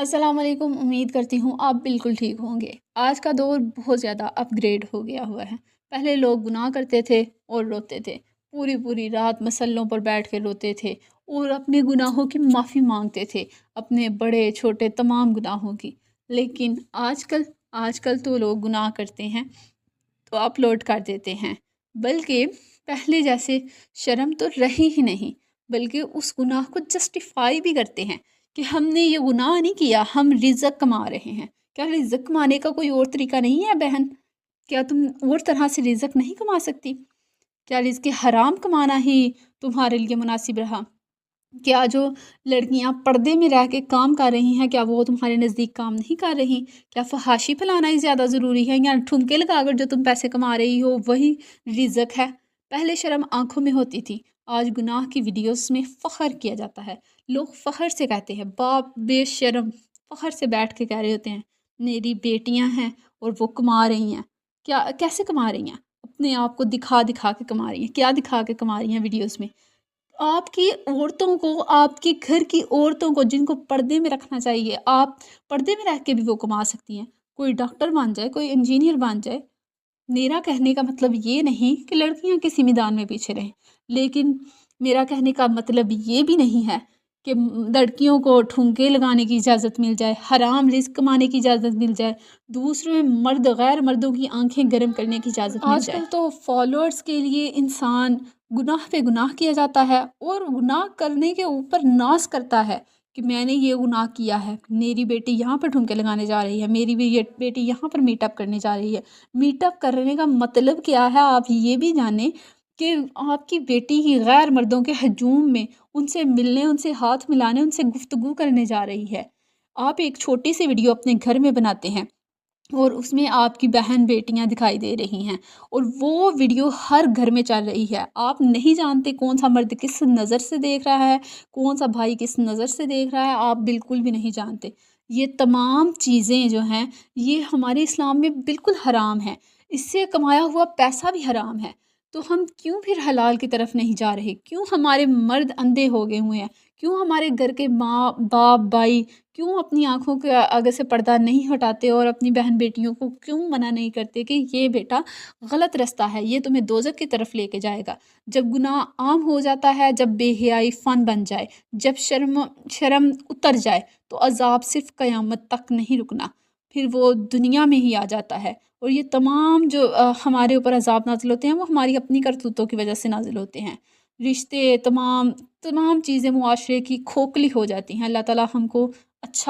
अस्सलाम वालेकुम। उम्मीद करती हूँ आप बिल्कुल ठीक होंगे। आज का दौर बहुत ज़्यादा अपग्रेड हो गया हुआ है। पहले लोग गुनाह करते थे और रोते थे। पूरी पूरी रात मसल्लों पर बैठ के रोते थे और अपने गुनाहों की माफ़ी मांगते थे, अपने बड़े छोटे तमाम गुनाहों की। लेकिन आजकल आजकल तो लोग गुनाह करते हैं तो अपलोड कर देते हैं। बल्कि पहले जैसे शर्म तो रही ही नहीं, बल्कि उस गुनाह को जस्टिफ़ाई भी करते हैं कि हमने ये गुनाह नहीं किया, हम रिज़्क कमा रहे हैं। क्या रिज़्क कमाने का कोई और तरीका नहीं है बहन? क्या तुम और तरह से रिज़्क नहीं कमा सकती? क्या रिज़्क हराम कमाना ही तुम्हारे लिए मुनासिब रहा? क्या जो लड़कियां पर्दे में रह के काम कर रही हैं, क्या वो तुम्हारे नज़दीक काम नहीं कर रही? क्या फहाशी फैलाना ही ज़्यादा ज़रूरी है, या ठुमके लगाकर जो तुम पैसे कमा रही हो वही रिज़्क है? पहले शर्म आंखों में होती थी, आज गुनाह की वीडियोस में फ़ख्र किया जाता है। लोग फ़ख्र से कहते हैं, बाप बेशर्म फ़ख्र से बैठ के कह रहे होते हैं, मेरी बेटियां हैं और वो कमा रही हैं। क्या कैसे कमा रही हैं? अपने आप को दिखा दिखा के कमा रही हैं। क्या दिखा के कमा रही हैं वीडियोस में? आपकी औरतों को, आपके घर की औरतों को जिनको पर्दे में रखना चाहिए, आप पर्दे में रह के भी वो कमा सकती हैं। कोई डॉक्टर बन जाए, कोई इंजीनियर बन जाए। मेरा कहने का मतलब ये नहीं कि लड़कियां किसी मैदान में पीछे रहें, लेकिन मेरा कहने का मतलब ये भी नहीं है कि लड़कियों को ठुमके लगाने की इजाज़त मिल जाए, हराम रिस्क कमाने की इजाज़त मिल जाए, दूसरे मर्द गैर मर्दों की आंखें गर्म करने की इजाज़त मिल जाए। आजकल तो फॉलोअर्स के लिए इंसान गुनाह पे गुनाह किया जाता है और गुनाह करने के ऊपर नाज करता है कि मैंने ये गुनाह किया है, मेरी बेटी यहाँ पर ठुमके लगाने जा रही है, मेरी भी ये बेटी यहाँ पर मीटअप करने जा रही है। मीटअप करने का मतलब क्या है, आप ये भी जानें कि आपकी बेटी ही गैर मर्दों के हजूम में उनसे मिलने, उनसे हाथ मिलाने, उनसे गुफ्तगू करने जा रही है। आप एक छोटी सी वीडियो अपने घर में बनाते हैं और उसमें आपकी बहन बेटियां दिखाई दे रही हैं और वो वीडियो हर घर में चल रही है। आप नहीं जानते कौन सा मर्द किस नज़र से देख रहा है, कौन सा भाई किस नज़र से देख रहा है, आप बिल्कुल भी नहीं जानते। ये तमाम चीज़ें जो हैं, ये हमारे इस्लाम में बिल्कुल हराम है। इससे कमाया हुआ पैसा भी हराम है। तो हम क्यों फिर हलाल की तरफ नहीं जा रहे? क्यों हमारे मर्द अंधे हो गए हुए हैं? क्यों हमारे घर के माँ बाप भाई क्यों अपनी आँखों के आगे से पर्दा नहीं हटाते और अपनी बहन बेटियों को क्यों मना नहीं करते कि ये बेटा गलत रास्ता है, ये तुम्हें दोज़ख की तरफ लेके जाएगा। जब गुनाह आम हो जाता है, जब बेहयाई फ़न बन जाए, जब शर्म शर्म उतर जाए, तो अज़ाब सिर्फ़ क़यामत तक नहीं रुकना, फिर वो दुनिया में ही आ जाता है। और ये तमाम जो हमारे ऊपर अज़ाब नाज़िल होते हैं, वो हमारी अपनी करतूतों की वजह से नाज़िल होते हैं। रिश्ते तमाम तमाम चीज़ें मुआशरे की खोखली हो जाती हैं। अल्लाह ताला हमको अच्छा